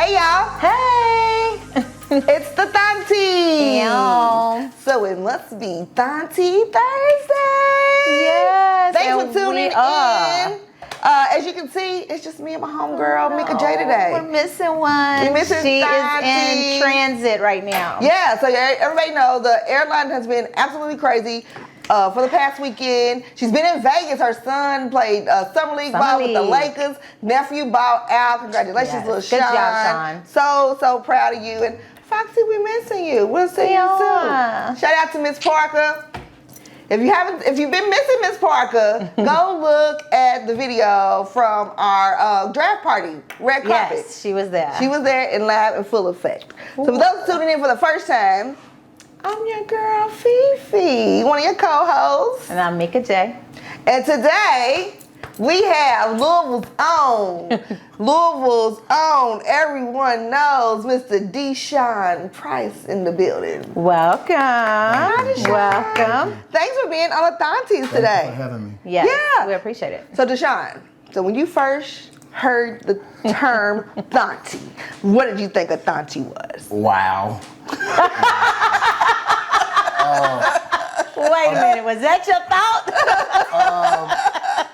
Hey y'all. Hey. It's the Thaunties. Yo. So it must be Thauntie Thursday. Yes. Thanks for tuning in. As you can see, it's just me and my homegirl, Mika J today. We're missing one. We're missing she Thauntie. is in transit right now. Yeah, so everybody knows the airline has been absolutely crazy. For the past weekend, she's been in Vegas. Her son played Summer League ball with the Lakers. Nephew balled out. Congratulations, little Good Sean. job, Sean. So proud of you. And Foxy, we're missing you. We'll see you soon. Shout out to Miss Parker. If you've been missing Miss Parker, go look at the video from our draft party, red carpet. Yes, she was there. She was there in live and full effect. So for those tuning in for the first time, I'm your girl, Fifi, one of your co-hosts. And I'm Mika J. And today, we have Louisville's own, everyone knows, Mr. DeShawn Price in the building. Welcome. Hi, DeShawn. Welcome. Thanks for being on the Thaunties today. Thanks for having me. Yes, Yeah. we appreciate it. So DeShawn, when you first heard the term Thauntie, what did you think a Thauntie was? Wow. Wait a minute, was that your thought?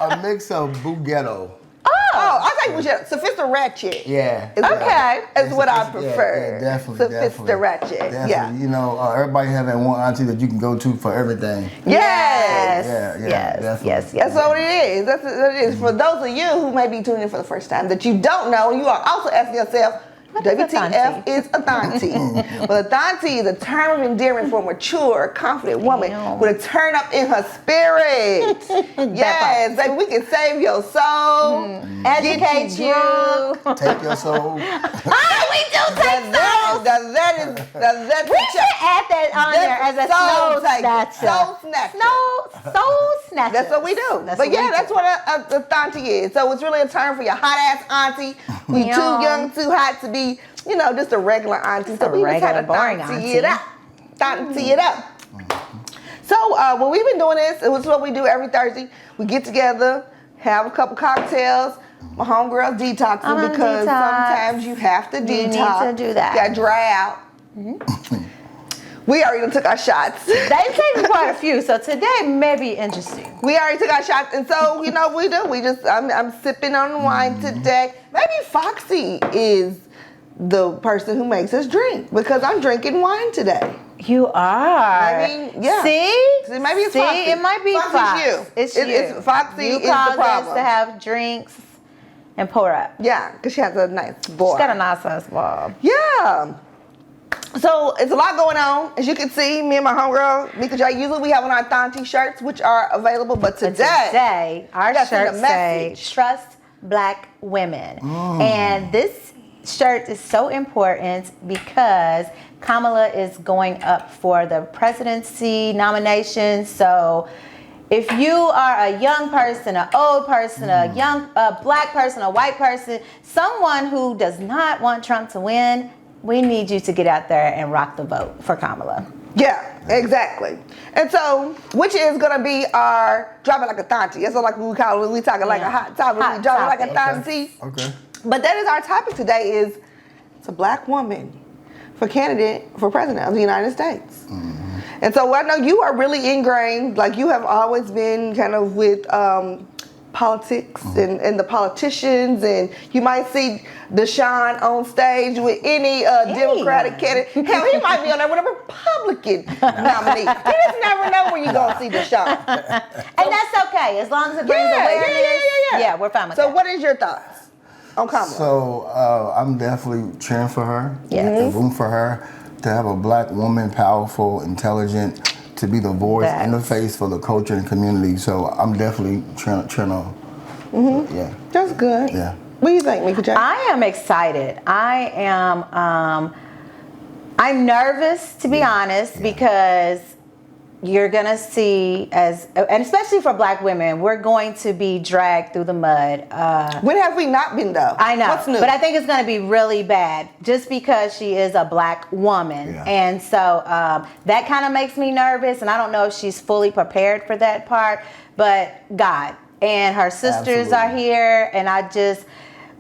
A mix of Bughetto. Oh, I think we should sophisticated. Yeah. Okay. That's what I Yeah, prefer. definitely. Sophisticated. Definitely. Yeah. You know, everybody have that one auntie that you can go to for everything. Yes. Yeah, definitely. Yes. That's what it is. That's what it is. For those of you who may be tuning in for the first time that you don't know, you are also asking yourself, WTF is a Thauntie. Well, a Thauntie is a term of endearment for a mature, confident woman with a turn up in her spirit. Yes, baby, we can save your soul, Educate you. Take your soul. We do take souls. We should add that on there as a soul snatcher. Soul snatcher. Soul snatcher. That's what we do. That's what a Thauntie is. So it's really a term for your hot ass auntie. We too young, too hot to be, just a regular auntie. So we just had to Thauntie it up. Thauntie it up. So when we've been doing this, it was what we do every Thursday. We get together, have a couple cocktails. My homegirl detoxing because sometimes you have to detox. You need to do that. You gotta dry out. We already took our shots. They've taken quite a few, so today may be interesting. We already took our shots, and so we do. I'm sipping on wine today. Maybe Foxy is the person who makes us drink because I'm drinking wine today. You are. I mean, yeah. See, maybe it's Foxy. It might be Foxy's you. It's you. It's Foxy you is the problem. cause us to have drinks and pour up. Yeah, because she has a nice bar. She's got a nice ass bar. Yeah. So it's a lot going on. As you can see, me and my homegirl, Mika J, usually we have on our Thauntie shirts, which are available, but today our shirts say, trust Black women. And this shirt is so important because Kamala is going up for the presidency nomination. So if you are a young person, an old person, a Black person, a white person, someone who does not want Trump to win, we need you to get out there and rock the vote for Kamala. Yeah, exactly. And so, which is gonna be our drop it like a Thauntie. That's what like we call it when we talking like a hot topic. We drop it like a Thauntie. Okay. But that is our topic today. Is it's a Black woman for candidate for president of the United States. And so I know you are really ingrained. Like you have always been kind of with politics and the politicians, and you might see DeShawn on stage with any Democratic candidate. Hell, he might be on there with a Republican nominee. You just never know when you're going to see DeShawn. And that's okay, as long as it brings awareness. Yeah, we're fine with that. So what is your thoughts on Kamala? So I'm definitely cheering for her. Yes. And room for her to have a Black woman, powerful, intelligent, to be the voice and the face for the culture and community. So I'm definitely trying to. Yeah. That's good. Yeah. What do you think, Mika J? I am excited. I'm nervous, to be honest, because you're gonna see, and especially for Black women, we're going to be dragged through the mud. When have we not been though? I know, What's new? but I think it's gonna be really bad just because she is a Black woman. Yeah. And so that kind of makes me nervous, and I don't know if she's fully prepared for that part, but God. And her sisters are here, and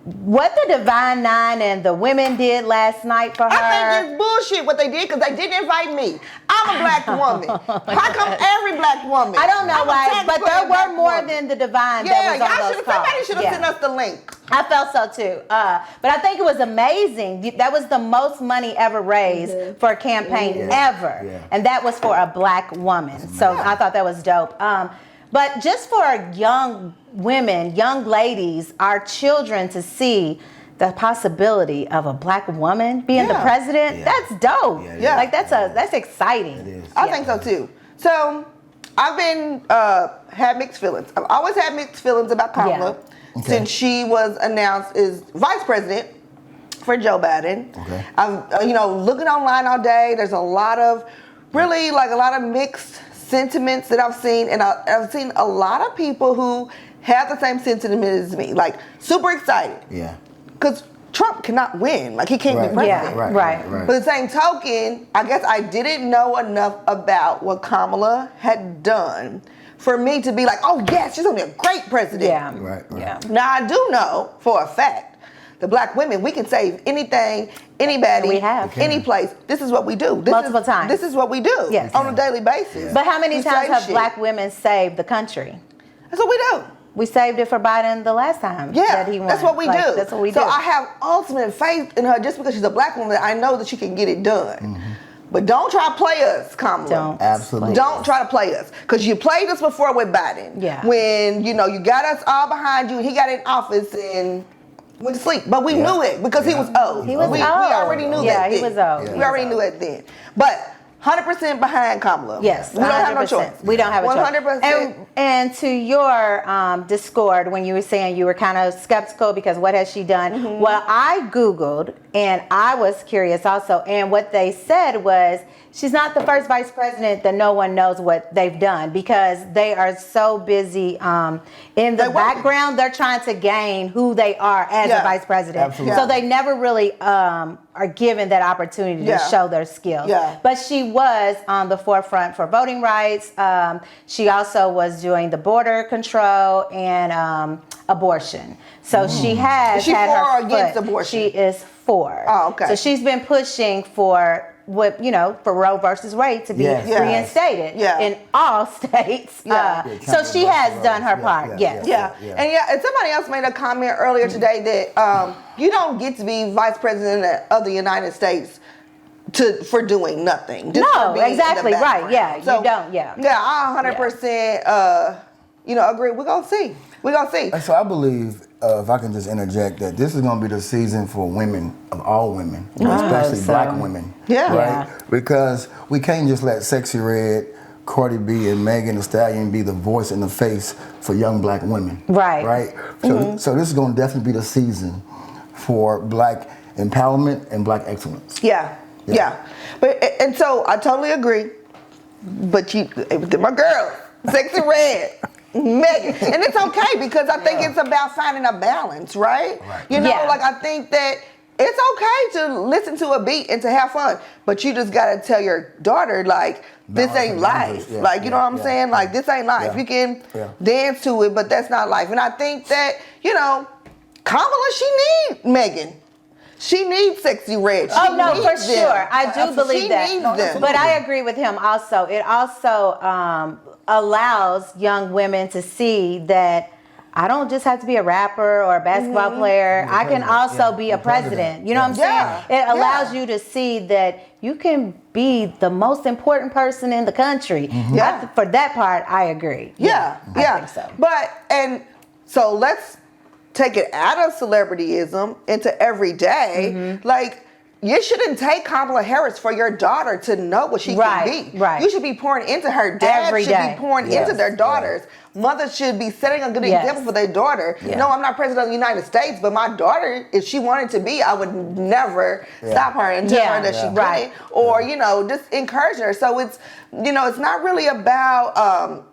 what the Divine Nine and the women did last night for her. I think it's bullshit what they did because they didn't invite me. I'm a black woman. How come every black woman? I don't know why, but there were more than the Divine that was on those calls. Somebody should have sent us the link. I felt so too. But I think it was amazing. That was the most money ever raised for a campaign ever. Yeah. And that was for a black woman. So I thought that was dope. But just for young women, young ladies, our children to see the possibility of a black woman being the president, that's dope. Like that's exciting. I think so too. So I've been had mixed feelings. I've always had mixed feelings about Kamala since she was announced as vice president for Joe Biden. I'm looking online all day. There's a lot of mixed sentiments that I've seen, and I've seen a lot of people who have the same sentiment as me, like super excited. Yeah. Because Trump cannot win, like he can't be president. Right. But the same token, I guess I didn't know enough about what Kamala had done for me to be like, oh yes, she's gonna be a great president. Yeah. Now I do know for a fact the black women, we can save anything, anybody, we have. any place. This is what we do. Multiple times. This is what we do on a daily basis. But how many times have black women saved the country? That's what we do. We saved it for Biden the last time that he won. That's what we do. That's what we do. So I have ultimate faith in her just because she's a black woman. I know that she can get it done. But don't try to play us, Kamala. Don't try to play us. Because you played us before with Biden. When, you got us all behind you, he got in office and went to sleep. But we knew it because he was old. He was old. We already knew that. Yeah, he was old. We already knew it then. But 100% behind Kamala. Yes, we don't have no choice. We don't have a choice. 100%. And to your discord, when you were saying you were kind of skeptical because what has she done? Well, I Googled and I was curious also. And what they said was she's not the first vice president that no one knows what they've done because they are so busy in the background. They're trying to gain who they are as a vice president. So they never really are given that opportunity to show their skills. But she was on the forefront for voting rights. She also was doing the border control and abortion. So she has had her for or against abortion? She is for. Oh, okay. So she's been pushing for for Roe versus Wade to be reinstated in all states. So she has done her part. And somebody else made a comment earlier today that you don't get to be vice president of the United States for doing nothing. No, exactly right. Yeah, so, you don't. Yeah, I 100% agree. We're gonna see. So I believe, if I can just interject, that this is going to be the season for women, of all women, especially black women. Right? Because we can't just let Sexy Red, Cardi B, and Megan Thee Stallion be the voice and the face for young black women. Right? So this is going to definitely be the season for black empowerment and black excellence. But and so I totally agree. But my girl, Sexy Red, Megan, and it's okay because I think it's about finding a balance, right? I think that it's okay to listen to a beat and to have fun, but you just gotta tell your daughter this ain't life. You know what I'm saying? Like this ain't life. You can dance to it, but that's not life. And I think that Kamala, she needs Megan. She needs Sexy Red. For sure. I do believe that. But I agree with him also. It also allows young women to see that I don't just have to be a rapper or a basketball player. I can also be a president. You know what I'm saying? It allows you to see that you can be the most important person in the country. For that part, I agree. I think so. So let's take it out of celebrityism into everyday. You shouldn't take Kamala Harris for your daughter to know what she can be. You should be pouring into her. Dad should be pouring into their daughters. Mothers should be setting a good example for their daughter. No, I'm not president of the United States, but my daughter, if she wanted to be, I would never stop her and tell her that she couldn't, or just encourage her. So it's it's not really about.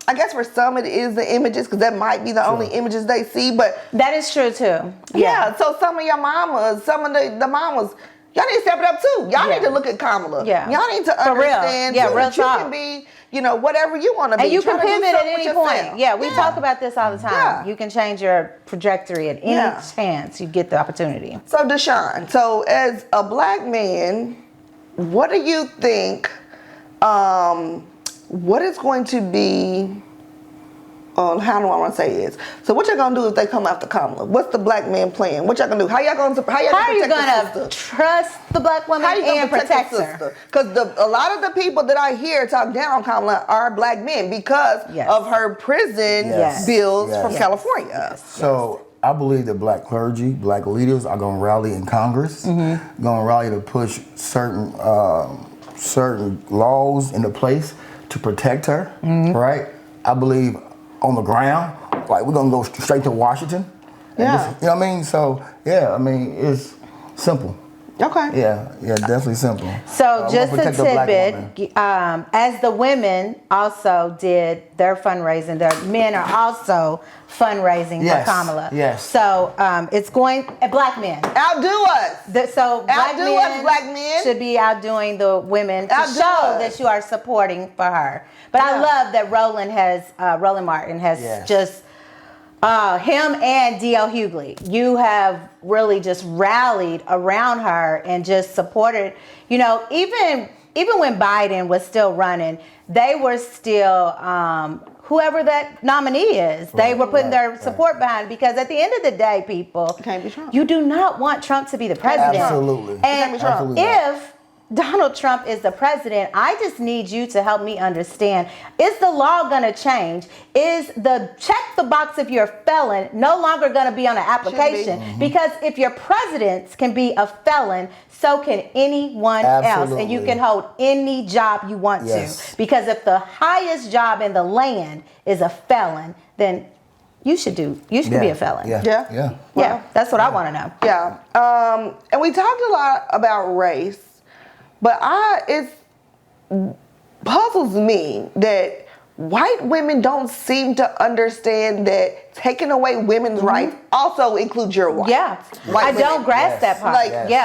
I guess for some it is the images because that might be the only images they see, but that is true too. So some of your mamas, some of the mamas. Y'all need to step it up too. Y'all need to look at Kamala. Yeah. Y'all need to understand real that you talk. can be, whatever you want to be. And you can pivot at any point. Yourself. Yeah, we talk about this all the time. Yeah. You can change your trajectory at any chance you get the opportunity. So DeShawn, as a black man, what do you think, what is going to be, how do I want to say this? So what y'all gonna do if they come after Kamala? What's the black man plan? What y'all gonna do? How are you gonna trust the black woman and protect her? Because a lot of the people that I hear talk down on Kamala are black men because of her prison bills from California. So I believe that black clergy, black leaders are gonna rally in Congress, gonna rally to push certain laws into place to protect her, right? I believe on the ground, like we're gonna go straight to Washington. Yeah. You know what I mean? So it's simple. Okay. Yeah, definitely simple. So just a tidbit, as the women also did their fundraising, the men are also fundraising for Kamala. Yes. So it's going, black men. Outdo us. Black men should be outdoing the women to show that you are supporting for her. But I love that Roland Martin has just, him and D.L. Hughley, you have really just rallied around her and just supported, even when Biden was still running, they were still, whoever that nominee is, they were putting their support behind, because at the end of the day, people, can't be Trump. You do not want Trump to be the president. Absolutely. And if Donald Trump is the president, I just need you to help me understand, is the law going to change? Is the check the box if you're a felon no longer going to be on an application? Because if your president can be a felon, so can anyone else. And you can hold any job you want to. Because if the highest job in the land is a felon, then you should be a felon. Yeah. That's what I want to know. Yeah. And we talked a lot about race. But it puzzles me that white women don't seem to understand that taking away women's rights also includes your rights. Yeah, I don't grasp that part.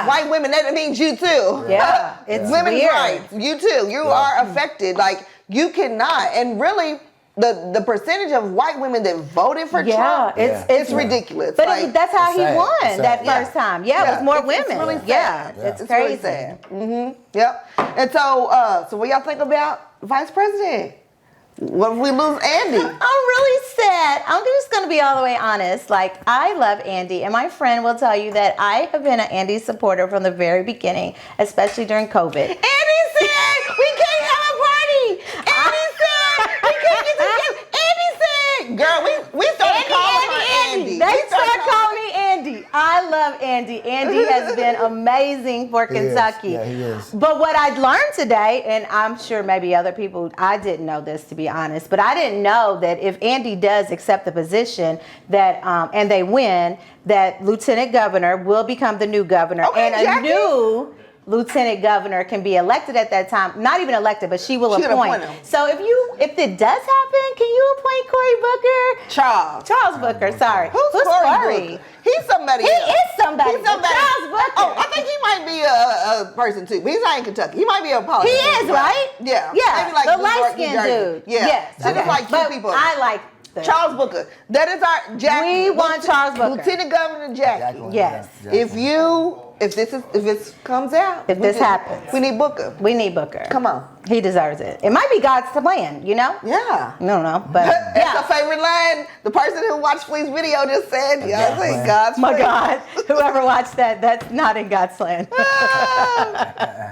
White women, that means you too. Yeah, it's women's weird. rights, you too. You are affected. Like, you cannot. And really, the percentage of white women that voted for Trump, it's ridiculous. But that's how he won that first time. Yeah, it was more women. It's really sad. It's crazy. Really sad. Yep. And so what y'all think about vice president? What if we lose Andy? I'm really sad. I'm just going to be all the way honest. Like, I love Andy, and my friend will tell you that I have been an Andy supporter from the very beginning, especially during COVID. Andy said we can't have a party. Andy said we can't get together. Andy said, girl, we started calling her Andy. They started calling me Andy. I love Andy. Andy has been amazing for Kentucky. Yeah, he is. But what I learned today, and I'm sure maybe other people, I didn't know this to be honest, but I didn't know that if Andy does accept the position that and they win, that Lieutenant Governor will become the new governor, and a new Lieutenant Governor can be elected at that time. Not even elected, but she will appoint. So if it does happen, can you appoint Cory Booker? Charles Booker, sorry. Who's Cory Booker? He's somebody else. He is somebody. He's somebody. Charles Booker. Oh, I think he might be a person too, but he's not in Kentucky. He might be a politician. He is, right? Yeah. Yeah. Maybe like the light-skinned dude. Yeah. Yes. So there's like two people. I like Charles Booker. That is our Jackie. We want Charles Booker. Lieutenant Governor Jackie. Yes. If this comes out, if this happens, we need Booker. We need Booker. Come on. He deserves it. It might be God's plan, Yeah. No, but that's a favorite line. The person who watched Flea's video just said, I think God's plan. My God. Whoever watched that, that's not in God's plan.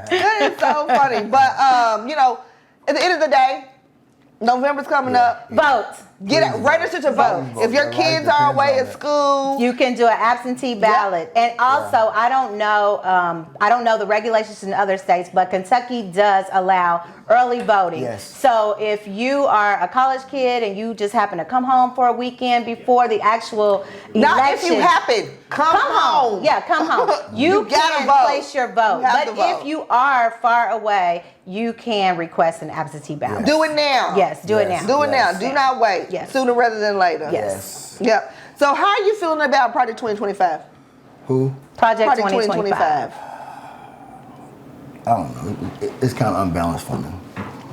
That is so funny. But at the end of the day, November's coming up. Vote. Get out, register to vote. If your kids are away at school, you can do an absentee ballot. And also, I don't know the regulations in other states, but Kentucky does allow early voting. Yes. So if you are a college kid and you just happen to come home for a weekend before the actual election, not if you happen, come home. Yeah, come home. You can place your vote. But if you are far away, you can request an absentee ballot. Do it now. Yes, do it now. Do it now. Do not wait. Yes. Sooner rather than later. Yes. Yep. So how are you feeling about Project 2025? Who? Project 2025. I don't know. It's kind of unbalanced for me.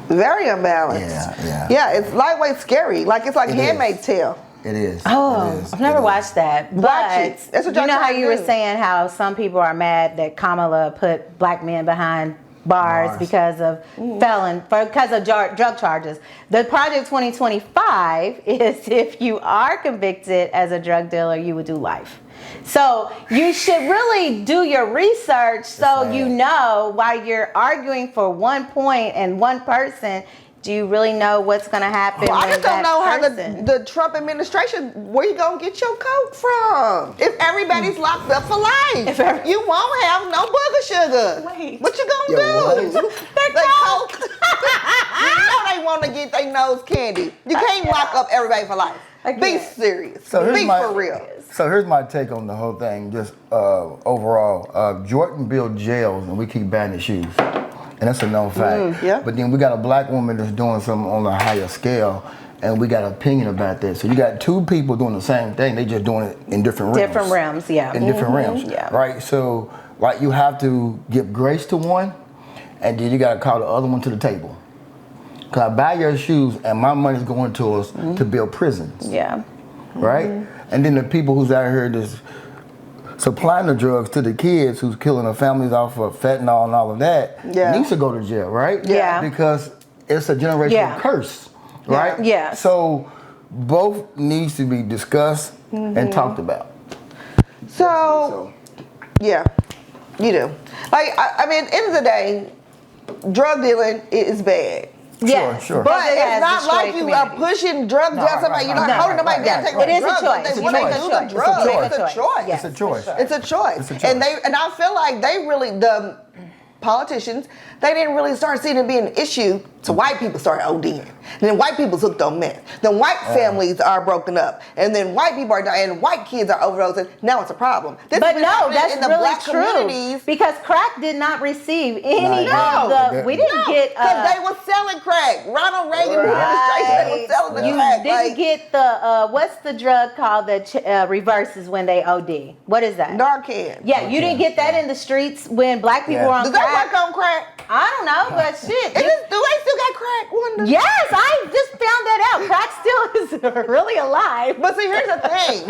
Very unbalanced. Yeah, it's lightweight scary. Like it's like Handmaid's Tale. It is. Oh, it is. I've never watched that. Watch But it. That's what you y'all know how trying to you were do. saying how some people are mad that Kamala put black men behind bars because of because of drug charges. The Project 2025 is if you are convicted as a drug dealer, you would do life. So you should really do your research so you know while you're arguing for one point and one person, do you really know what's going to happen? I just don't know how person? the Trump administration, where you going to get your coke from? If everybody's locked up for life, you won't have no booger sugar. Wait. What you going to do? They coke. You know they want to get their nose candy. You can't lock up everybody for life. Be serious. Be for real. So here's my take on the whole thing, just overall. Jordan built jails and we keep banning shoes. And that's a known fact. But then we got a black woman that's doing something on a higher scale, and we got an opinion about that. So you got two people doing the same thing. They just doing it in different realms. Different realms, yeah. In different realms, right? So like you have to give grace to one, and then you got to call the other one to the table. Because I buy your shoes, and my money's going towards to build prisons. Right? And then the people who's out here just supplying the drugs to the kids who's killing their families off of fentanyl and all of that needs to go to jail, right? Because it's a generational curse, right? So both needs to be discussed and talked about. So, yeah, you do. Like, I mean, at the end of the day, drug dealing is bad. Sure. But it's not like you are pushing drugs down somebody. You're not holding nobody down. It is a choice. They want to do the drugs. It's a choice. It's a choice. It's a choice. And I feel like the politicians, they didn't really start seeing it be an issue till white people started ODing. And then white people's hooked on meth. Then white families are broken up. And then white people are dying, and white kids are overdosing. Now it's a problem. But no, that's in the really black true. Communities. Because crack did not receive any of the, we didn't get. Because they were selling crack. Ronald Reagan administration, they were selling the crack. You didn't get the, what's the drug called that reverses when they OD? What is that? Narcan. Yeah, you didn't get that in the streets when black people were on Does crack. that work on crack? I don't know, but shit. Do they still got crack? Wonder. Yes, I just found that out. Crack still is really alive. But see, here's the thing.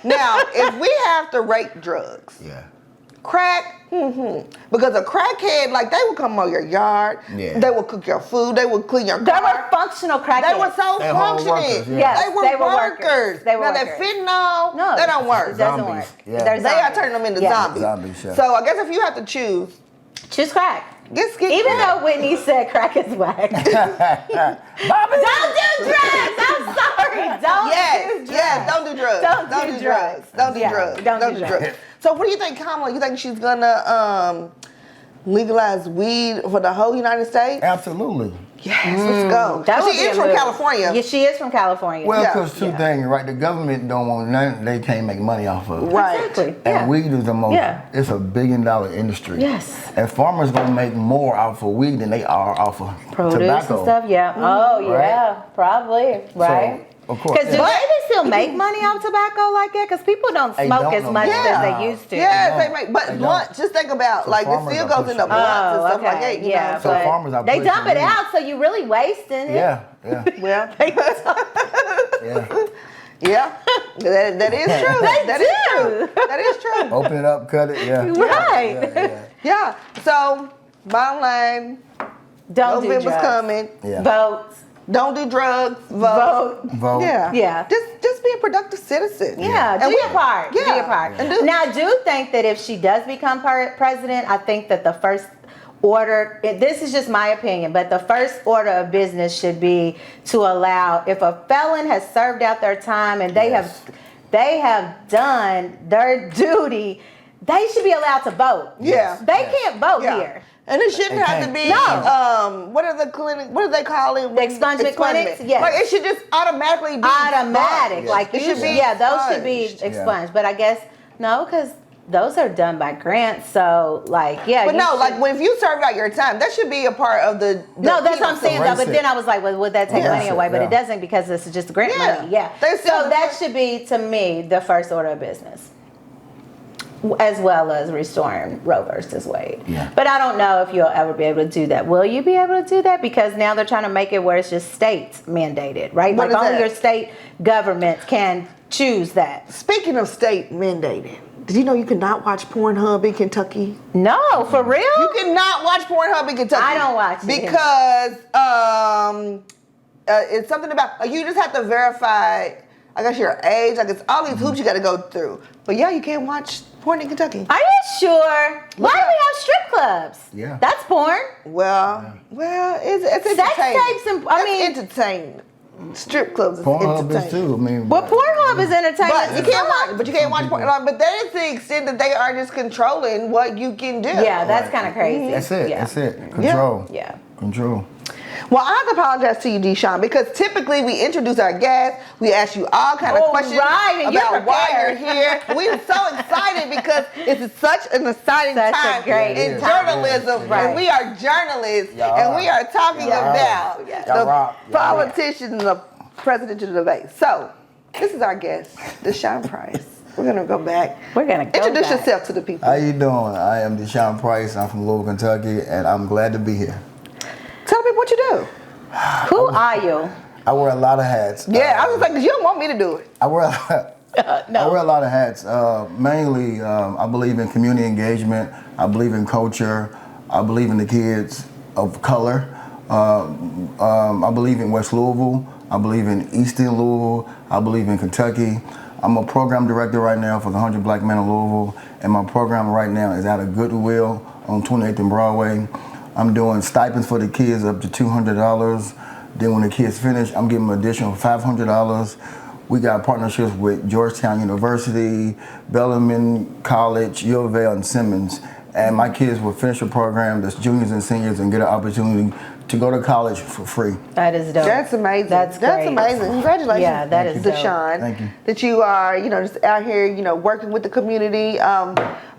Now, if we have to rate drugs, crack, because a crackhead, like they would come on your yard, they would cook your food, they would clean your car. They were functional crackheads. They were so functioning. Yes, they were workers. They were now workers. that fentanyl, that don't work. It doesn't work. They are turning them into zombies. So I guess if you have to choose crack. Even crack. though Whitney said crack is whack. Don't do drugs. I'm sorry. Don't do drugs. Don't do drugs. Don't do drugs. So what do you think, Kamala? You think she's gonna legalize weed for the whole United States? Absolutely. Yes, let's go. She is from California. Yeah, she is from California. Well, because two things, right? The government don't want nothing they can't make money off of. Right. Exactly. And weed is the most, it's $1 billion industry. Yes. And farmers gonna make more off of weed than they are off of produce tobacco. And stuff, yeah, probably, right? So, of course. Because do they still make money off tobacco like that? Because people don't smoke as much as they used to. Yeah, they make, but blunts, just think about, like, it still goes into blunts and stuff like that. You know? So farmers are they dump it out, so you're really wasting it. Yeah. Well, that is true. That is true. Open it up, cut it, Right. Yeah. So, bottom line, November's coming. Vote. Don't do drugs. Vote. Yeah. Just be a productive citizen. Yeah. Do your part. Yeah. Do your part. Now, I do think that if she does become president, I think that the first order, this is just my opinion, but the first order of business should be to allow, if a felon has served out their time and they have done their duty, they should be allowed to vote. Yeah. They can't vote here. And it shouldn't have to be, what are the clinics, what do they call it? The expungement clinics? Yes. Like, it should just automatically be automatic. expunged. Like, it should be those should be expunged. But I guess, no, because those are done by grants. So, like, But no, like, if you served out your time, that should be a part of the no, that's what I'm saying, though. But then I was like, well, would that take money away? But it doesn't, because this is just grant money. Yeah. So that should be, to me, the first order of business. as well as restoring Roe versus Wade. Yeah. But I don't know if you'll ever be able to do that. Will you be able to do that? Because now they're trying to make it where it's just states mandated, right? What like is only that? your state government can choose that. Speaking of state mandated, did you know you cannot watch Pornhub in Kentucky? No, for real? You cannot watch Pornhub in Kentucky. I don't watch it. Because it's something about, like, you just have to verify, I guess, your age. Like, it's all these hoops you got to go through. But yeah, you can't watch porn in Kentucky. Are you sure? Why do we have strip clubs? Yeah. That's porn. Well, it's Sex entertaining. tapes and, I mean, entertainment. Strip clubs is Pornhub is entertaining. too. I mean, Well, Pornhub is entertainment. But you can't watch porn. But that is the extent that they are just controlling what you can do. Yeah, that's kind of crazy. That's it. Yeah. That's it. Control. Yeah. Control. Well, I have to apologize to you, DeShawn, because typically we introduce our guests, we ask you all kind of questions and you're about why you're prepared. here. We're so excited because it's such an exciting Such a time great in time. journalism, Right. and we are journalists, Y'all and rock. we are talking about Y'all rock. the politicians and the presidential debate. So, this is our guest, DeShawn Price. We're gonna go back. We're gonna go introduce back. yourself to the people. How you doing? I am DeShawn Price. I'm from Louisville, Kentucky, and I'm glad to be here. Tell people what you do. Who are you? I wear a lot of hats. Yeah, I was like, 'cause you don't want me to do it. I wear a lot of hats. Mainly, I believe in community engagement. I believe in culture. I believe in the kids of color. I believe in West Louisville. I believe in Eastern Louisville. I believe in Kentucky. I'm a program director right now for the 100 Black Men of Louisville, and my program right now is out of Goodwill on 28th and Broadway. I'm doing stipends for the kids up to $200. Then when the kids finish, I'm giving them an additional $500. We got partnerships with Georgetown University, Bellarmine College, U of L, and Simmons. And my kids will finish a program that's juniors and seniors and get an opportunity to go to college for free. That is dope. That's amazing. That's great. amazing. Congratulations. Yeah, that is dope. DeShawn. Thank you. That you are, just out here, working with the community.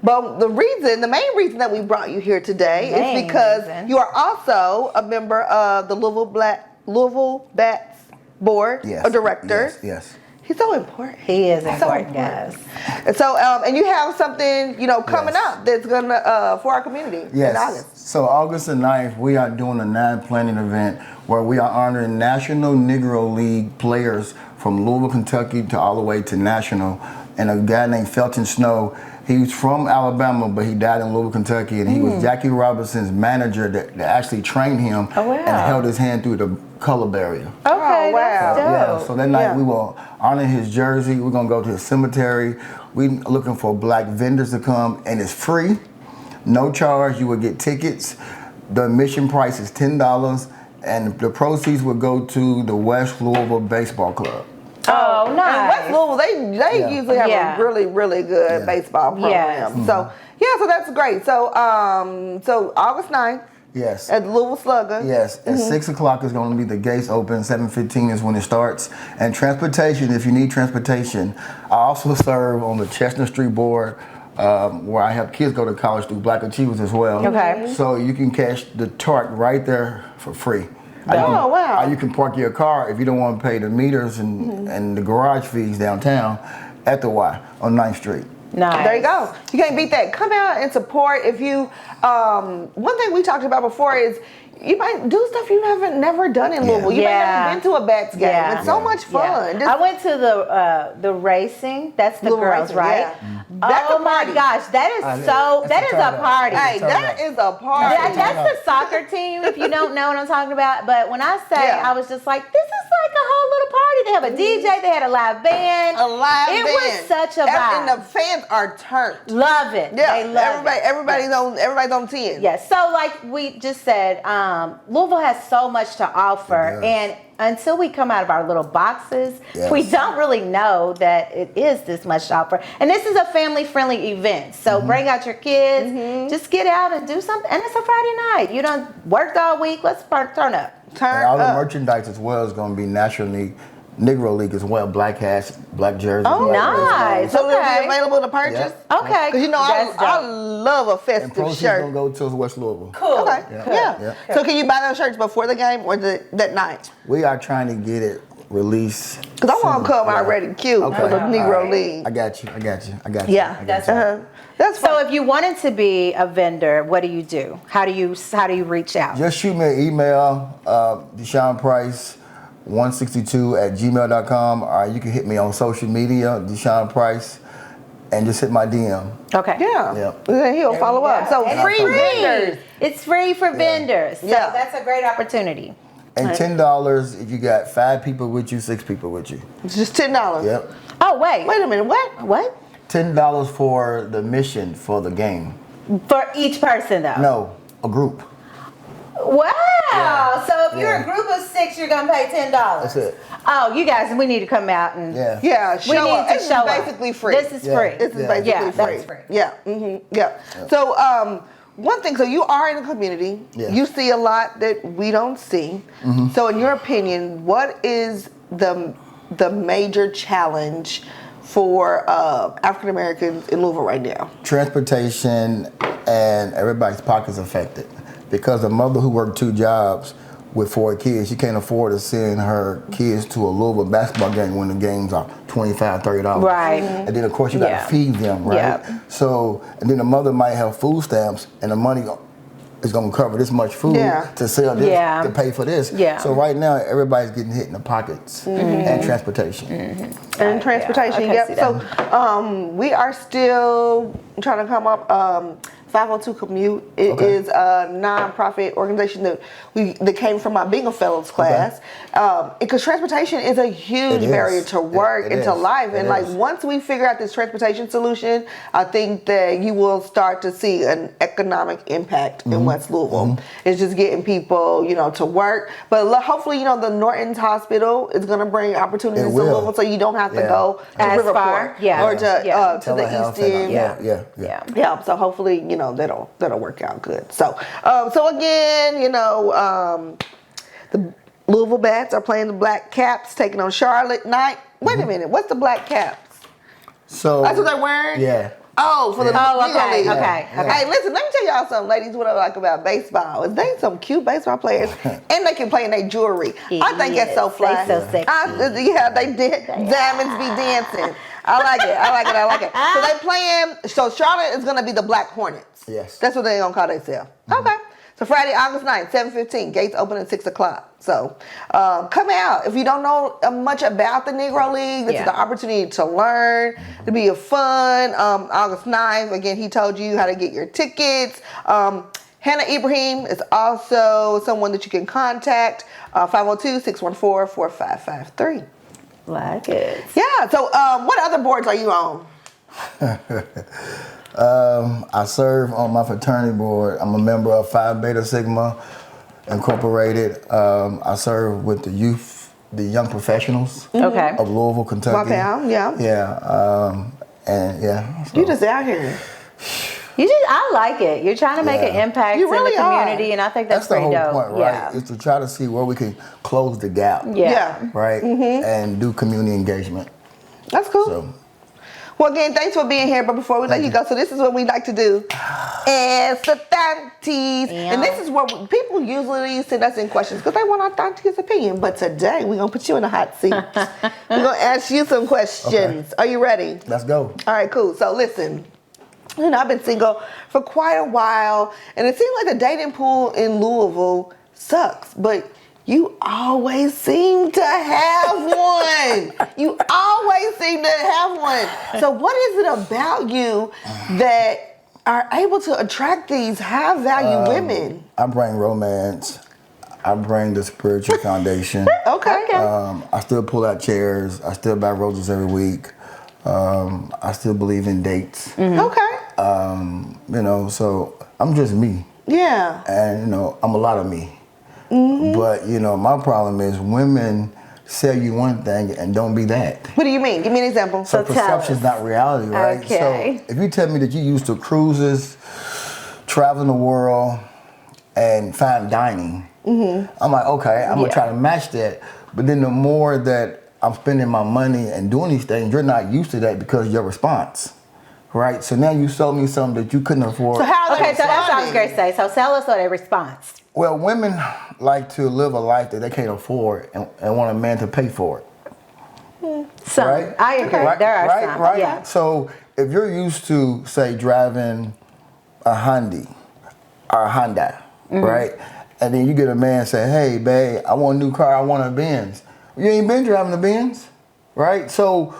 But the main reason that we brought you here today is because you are also a member of the Louisville Bats Board of Directors. Yes. He's so important. He is important, guys. And so, and you have something, coming up that's gonna for our community in August. So August the 9th, we are doing a planning event where we are honoring National Negro League players from Louisville, Kentucky, to all the way to national. And a guy named Felton Snow. He's from Alabama, but he died in Louisville, Kentucky, and he was Jackie Robinson's manager that actually trained him and held his hand through the color barrier. Okay, that's dope. Yeah, so that night we will honor his jersey. We're gonna go to his cemetery. We're looking for black vendors to come, and it's free, no charge. You will get tickets. The admission price is $10, and the proceeds will go to the West Louisville Baseball Club. Oh, nice. And West Louisville, they usually have a really, really good baseball program. Yes. So so that's great. So so August 9th. Yes. At Louisville Slugger. Yes. At 6 o'clock is going to be the gates open. 7:15 is when it starts. And transportation, if you need transportation, I also serve on the Chestnut Street board, where I help kids go to college through Black Achievers as well. Okay. So you can catch the TARC right there for free. Wow. You can park your car if you don't want to pay the meters and the garage fees downtown at the Y on 9th Street. Nice. There you go. You can't beat that. Come out and support. If you, one thing we talked about before is you might do stuff you haven't never done in Louisville. You might have never been to a Bats game. It's so much fun. I went to the racing. That's the girls, racing, right? yeah. That's a my party. gosh, that is that is a party. Hey, that is a party. That's the soccer team, if you don't know what I'm talking about. But when I say, I was just like, this is like a whole little party. They have a DJ, they had a live band. It was such a vibe. And the fans are turned. Love it. Yeah, they love it. Everybody's on 10. Yes. So like we just said, Louisville has so much to offer, and until we come out of our little boxes, we don't really know that it is this much to offer. And this is a family-friendly event, so bring out your kids, just get out and do something. And it's a Friday night. You done worked all week. Let's turn up. And all the merchandise as well is going to be nationally Negro League as well. Black hats, black jerseys. Oh, nice. So it'll be available to purchase? Okay. Because I love a festive and proceeds shirt. going to go to West Louisville. Cool. Okay. Yeah. So can you buy those shirts before the game or that night? We are trying to get it release. Because I want to come already cute for the Negro League. I got you. Yeah, that's that's fine. So if you wanted to be a vendor, what do you do? How do you reach out? Just shoot me an email, DeShawn Price 162@gmail.com, or you can hit me on social media, DeShawn Price, and just hit my DM. Okay. Yeah. Then he'll follow up. So And free vendors. It's free for vendors. So Yeah. that's a great opportunity. And $10 if you got 5 people with you, 6 people with you. It's just $10. Yep. Oh, wait Wait a minute. What? What? $10 for the mission for the game. For each person, though? No, a group. Wow. Yeah. So if you're a group of 6, you're going to pay $10. That's it. Oh, you guys, we need to come out and... Yeah. Yeah, We need to This show is up. basically free. This is free. This is basically Yeah, free. that's free. Yeah. Yeah. So one thing, so you are in the community. Yes. You see a lot that we don't see. So in your opinion, what is the major challenge for African Americans in Louisville right now? Transportation, and everybody's pockets affected. Because a mother who worked 2 jobs with 4 kids, she can't afford to send her kids to a Louisville basketball game when the games are $25, $30. Right. And then of course you got Yeah. to feed them, right? Yeah. So, and then the mother might have food stamps, and the money is going to cover this much food to sell this, to pay for this. Yeah. So right now everybody's getting hit in the pockets and transportation. And transportation, Yeah, I can see So we are still trying to come up. 502 Commute. It is a non-profit organization that came from my Being a Fellows class. Because transportation is a huge barrier to work and to life. And like once we figure out this transportation solution, I think that you will start to see an economic impact in West Louisville. It's just getting people, to work. But hopefully, the Norton's Hospital is going to bring opportunities to Louisville, so you don't have to go to As Riverport far, or to the East End. Yeah. So hopefully, that'll work out good. So again, the Louisville Bats are playing the Black Caps, taking on Charlotte Knight. Wait a minute, what's the Black Caps? So That's what they're wearing? Yeah. Oh, for the Negro League. Okay. Hey, listen, let me tell y'all something, ladies, what I like about baseball is they some cute baseball players and they can play in their jewelry. I think that's so fly. They so sexy. They did. Diamonds be dancing. I like it. So they playing, so Charlotte is going to be the Black Hornets. Yes. That's what they're going to call themselves. Okay. So Friday, August 9th, 7:15. Gates open at 6 o'clock. So come out. If you don't know much about the Negro League, this is the opportunity to learn, to be a fun. August 9th, again, he told you how to get your tickets. Hannah Ibrahim is also someone that you can contact. 502-614-4553. Like it. Yeah. So what other boards are you on? I serve on my fraternity board. I'm a member of Phi Beta Sigma Incorporated. I serve with the young professionals of Louisville, Kentucky. My pal, yeah. So. You just out here. I like it. You're trying to make an impact in the community, and I think that's the pretty whole dope. point, right? Is to try to see where we can close the gap. Right? And do community engagement. That's cool. So. Well, again, thanks for being here. But before we let you go, so this is what we like to do. It's the Thaunties. And this is where people usually send us in questions because they want our Thaunties opinion. But today, we're going to put you in a hot seat. We're going to ask you some questions. Are you ready? Let's go. All right, cool. So listen. I've been single for quite a while, and it seems like the dating pool in Louisville sucks, but you always seem to have one. You always seem to have one. So what is it about you that are able to attract these high-value women? I bring romance. I bring the spiritual foundation. Okay. I still pull out chairs. I still buy roses every week. I still believe in dates. Okay. So I'm just me. Yeah. And, I'm a lot of me. But, my problem is women sell you one thing and don't be that. What do you mean? Give me an example. So perception's not reality, right? Okay. So if you tell me that you used to cruises, traveling the world, and fine dining, I'm like, okay, I'm going to try to match that. But then the more that I'm spending my money and doing these things, you're not used to that because of your response. Right? So now you sold me something that you couldn't afford. So how are they Okay, so that's what I was responding? going to say. So sell us on a response. Well, women like to live a life that they can't afford and want a man to pay for it. Some. Right? I agree. Right, There are right, some. right. Yeah. So if you're used to, say, driving a Hyundai or a Honda, right? And then you get a man say, hey, babe, I want a new car, I want a Benz. You ain't been driving a Benz, right? So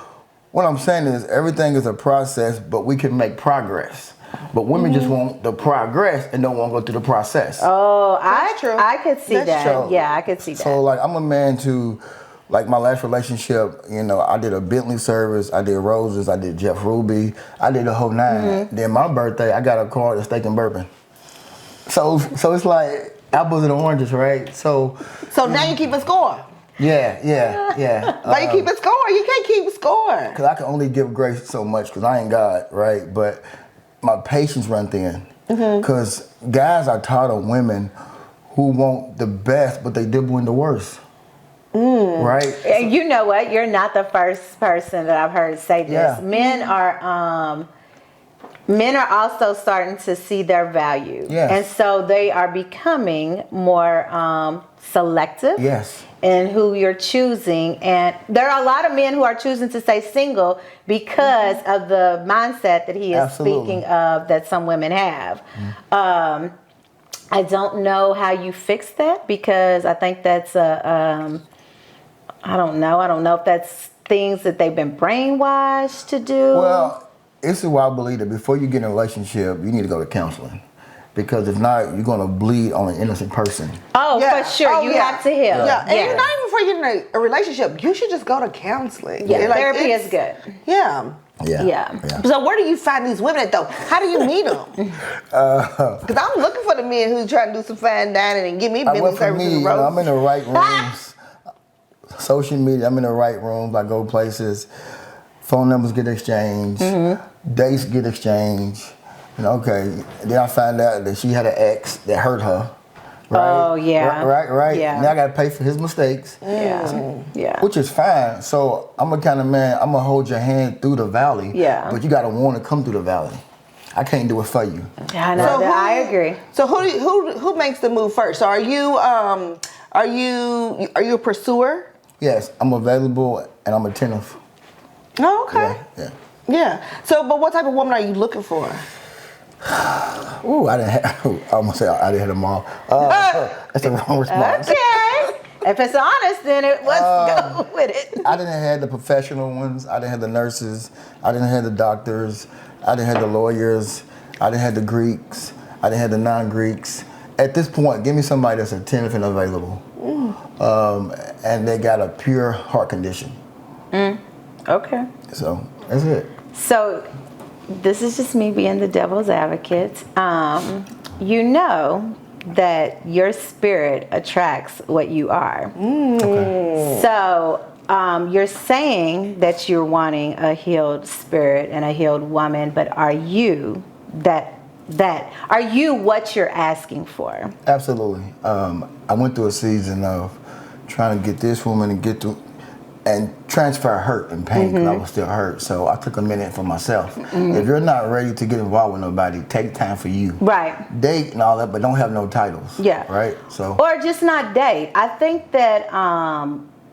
what I'm saying is everything is a process, but we can make progress. But women just want the progress and don't want to go through the process. Oh, true. I could see That's that. true. Yeah, I could see that. So like I'm a man to, like my last relationship, you know, I did a Bentley service, I did roses, I did Jeff Ruby, I did the whole nine. Then my birthday, I got a car, the steak and bourbon. So it's like apples and oranges, right? So now you keep a score. yeah. Like you keep a score. You can't keep a score. Cause I can only give grace so much, cause I ain't God, right? But my patience run thin. Cause guys are tired of women who want the best, but they dibble in the worst. Right? And you know what? You're not the first person that I've heard say this. Yeah. Men are also starting to see their value. Yes. And so they are becoming more selective Yes. in who you're choosing. And there are a lot of men who are choosing to stay single because of the mindset that he is speaking of that some women have. I don't know how you fix that, because I think that's I don't know if that's things that they've been brainwashed to do. Well, this is why I believe that before you get in a relationship, you need to go to counseling. Because if not, you're going to bleed on an innocent person. Oh, Yeah. for sure. Oh, You yeah. have to heal. Yeah, and Yes. not even before you get in a relationship, you should just go to counseling. Yeah, Like, therapy it's- is good. Yeah. Yeah. So where do you find these women at though? How do you meet them? Because I'm looking for the men who's trying to do some fine dining and give me business For services me, and you know, I'm in roses. the right rooms. Social media, I'm in the right rooms. I go places. Phone numbers get exchanged. Dates get exchanged. And okay, then I find out that she had an ex that hurt her. Right? Oh, yeah. Right. Yeah. Now I got to pay for his mistakes. Yeah. Which is fine. So I'm a kind of man, I'm going to hold your hand through the valley. Yeah. But you got to want to come through the valley. I can't do it for you. I know. I agree. So who makes the move first? So are you a pursuer? Yes, I'm available and I'm attentive. Oh, okay. Yeah. So, but what type of woman are you looking for? Ooh, I almost say I didn't have them all. That's the wrong response. Okay. If it's honest, then let's go with it. I didn't have the professional ones. I didn't have the nurses. I didn't have the doctors. I didn't have the lawyers. I didn't have the Greeks. I didn't have the non-Greeks. At this point, give me somebody that's attentive and available. And they got a pure heart condition. Okay. So that's it. So this is just me being the devil's advocate. You know that your spirit attracts what you are. Okay. So you're saying that you're wanting a healed spirit and a healed woman, but are you are you what you're asking for? Absolutely. I went through a season of trying to get this woman and transfer hurt and pain because I was still hurt. So I took a minute for myself. If you're not ready to get involved with nobody, take time for you. Right. Date and all that, but don't have no titles. Yeah. Right? So. Or just not date. I think that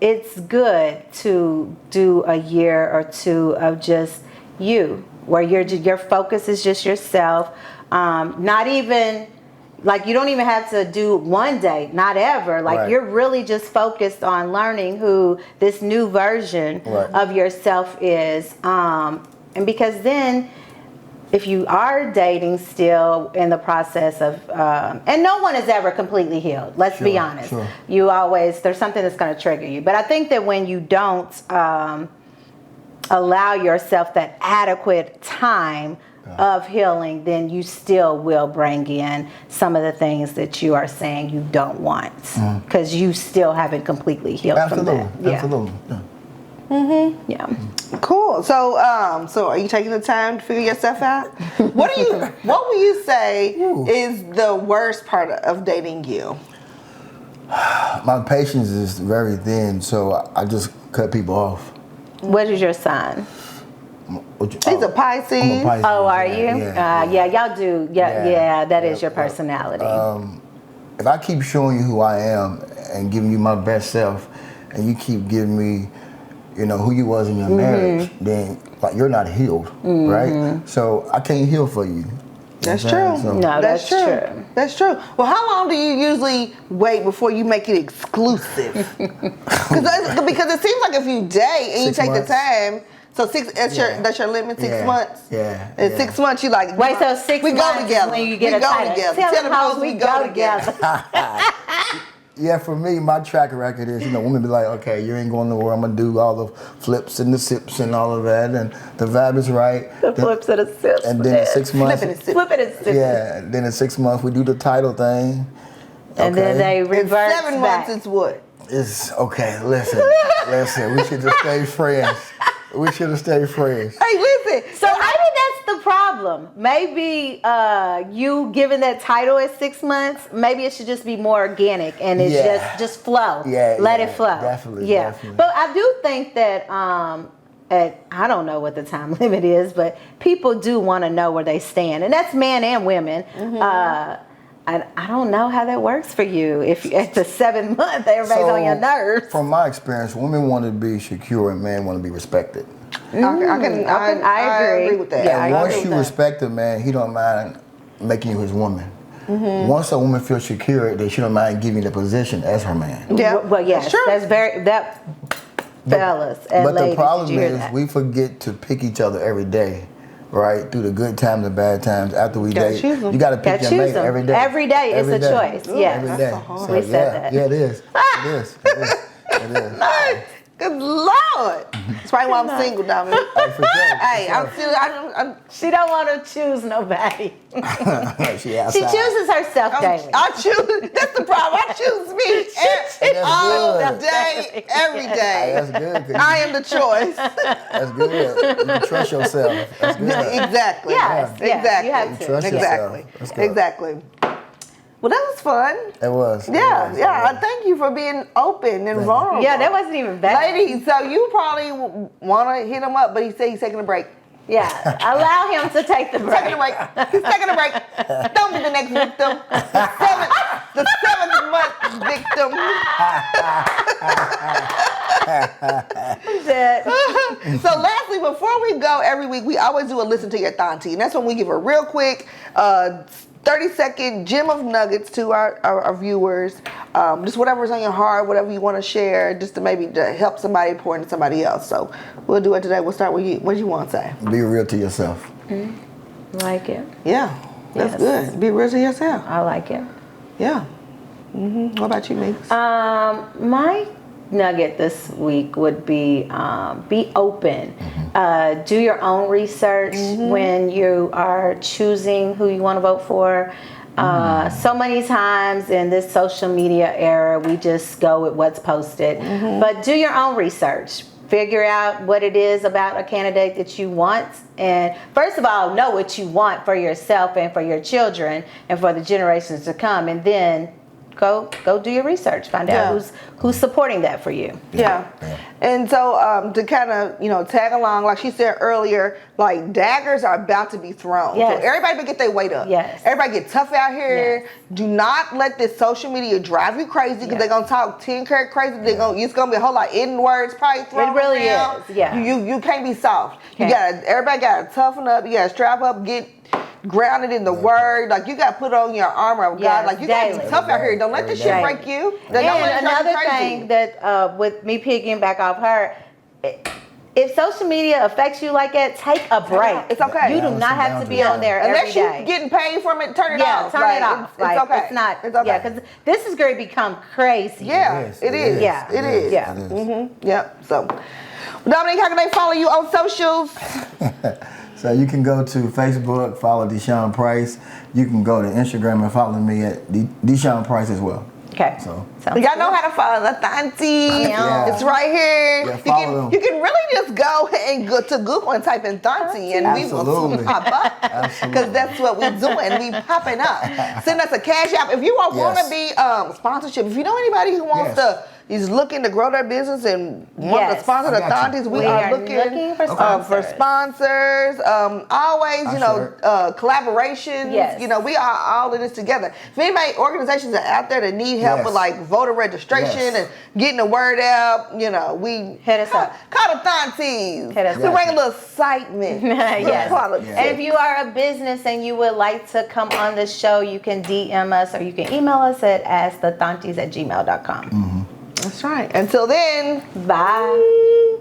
it's good to do a year or two of just you, where your focus is just yourself. Not even, like, you don't even have to do one day, not ever. Like, Right. you're really just focused on learning who this new version of yourself is. And because then, if you are dating still in the process of, and no one is ever completely healed, let's be honest. Sure. You always, there's something that's going to trigger you. But I think that when you don't allow yourself that adequate time of healing, then you still will bring in some of the things that you are saying you don't want, because you still haven't completely healed from that. Absolutely. Yeah. Cool. So, so are you taking the time to figure yourself out? What would you say is the worst part of dating you? My patience is very thin, so I just cut people off. What is your sign? He's a Pisces. I'm a Pisces. Oh, are you? Yeah. Yeah, y'all do. Yeah, that is your personality. if I keep showing you who I am and giving you my best self, and you keep giving me, you know, who you was in your marriage, then like you're not healed, right? So I can't heal for you. That's true. So, No, that's true. That's true. Well, how long do you usually wait before you make it exclusive? Because it seems like if you date and you 6 take months. the time, so that's your limit, 6 months. Yeah. And 6 months, you like Wait, so 6 we months go together. when you get we a go title. together. Tell them how we go together. Yeah, for me, my track record is, you know, women be like, okay, you ain't going nowhere. I'm gonna do all the flips and the sips and all of that, and the vibe is right. The flips and the sips. And then in 6 months, Flipping and sipping. yeah. Then in 6 months, we do the title thing. And then they In revert 7 back. months, it's what? It's okay. Listen. We should just stay friends. We should have stayed friends. Hey, listen. So maybe that's the problem. Maybe you giving that title at 6 months, maybe it should just be more organic and it's just flow. Yeah, Let yeah, it flow. definitely, Yeah. definitely. But I do think that I don't know what the time limit is, but people do want to know where they stand. And that's men and women. I don't know how that works for you. If at the 7th month everybody's on your nerves. From my experience, women want to be secure and men want to be respected. I agree with that. Yeah, And I once agree you with respect a man, he don't mind making you his woman. Once a woman feels secure, then she don't mind giving you the position as her man. Yeah. Well, yes, That's true. that's fellas and But ladies, the problem did you hear is that? we forget to pick each other every day, right? Through the good times and bad times. After we Gotta date, choose 'em. you got to pick Gotta your choose mate 'em. every day. Every day it's Every a day. choice. Yes. Every That's day. so hard. So, We said that. Yeah, it is. It is. It is. It is. Good Lord. That's probably why I'm single, Dominic. Hey, for sure. Hey, I'm still. I'm She don't want to choose nobody. She outside. She chooses herself daily. I choose. That's the problem. I choose me all good. day, every Hey, day. that's good. 'Cause I am the choice. That's good. You can trust yourself. That's good. Exactly. Yes, yes, Exactly. you have to. Trust Exactly. yourself. That's good. Exactly. Well, that was fun. It was. It Yeah, was. yeah. I thank you for being open and vulnerable. Yeah, that wasn't even bad. Ladies, so you probably want to hit him up, but he said he's taking a break. Yeah, allow him to take the break. Taking a break. He's taking a break. Don't be the next victim. The seventh month victim. So lastly, before we go every week, we always do a listen to your Thauntie. And that's when we give a real quick 30-second gem of nuggets to our viewers. Just whatever's on your heart, whatever you want to share, just to maybe to help somebody pour into somebody else. So we'll do it today. We'll start with you. What do you want to say? Be real to yourself. Like it. Yeah, that's good. Be real to yourself. I like it. Yeah. What about you, Meeks? My nugget this week would be open. Do your own research when you are choosing who you want to vote for. So many times in this social media era, we just go with what's posted. But do your own research. Figure out what it is about a candidate that you want. And first of all, know what you want for yourself and for your children and for the generations to come. And then go do your research. Find out who's supporting that for you. Yeah. And so to kind of, tag along, like she said earlier, like daggers are about to be thrown. Yes. So everybody better get their weight up. Yes. Everybody get tough out here. Yes. Do not let this social media drive you crazy because they're going to talk 10 karat crazy. It's going to be a whole lot of N-words probably thrown It really around. is, yeah. You can't be soft. Okay. Everybody got to toughen up. You got to strap up, get grounded in the word. Like you got to put on your armor of God. Yes, like you got to be daily. tough out here. Don't let this shit Daily. break you. And Don't let it drive you another crazy. thing that with me picking back off her, if social media affects you like that, take a break. It's okay. You do not have to be on there Unless every you're day. getting paid from it, turn it off. Turn Like, it off. It's okay. It's not. It's okay. Yeah, because this is going to become crazy. Yeah, it is. Yeah. It is. Yeah. Yep. So, Dominique, how can they follow you on socials? So you can go to Facebook, follow DeShawn Price. You can go to Instagram and follow me at DeShawn Price as well. Okay. So Y'all know how to follow the Thaunties. Yeah. It's right here. Yeah, follow them. You can really just go and go to Google and type in Thauntie and we will Absolutely. pop up. Because that's what we're doing. We popping up. Send us a cash app. If you want to be sponsorship, if you know anybody who wants to is looking to grow their business and want to Yes. sponsor the I got you. Thaunties, we We are are looking for sponsors. for sponsors. Always, collaborations. Yes. We are all in this together. If anybody, organizations are out there that need help Yes. with like voter registration Yes. and getting the word out, we Hit us up. Call the Thaunties. Hit us We up. bring a little excitement. Yes. Politics. And if you are a business and you would like to come on the show, you can DM us or you can email us at askthethaunties@gmail.com. That's right. Until then, Bye.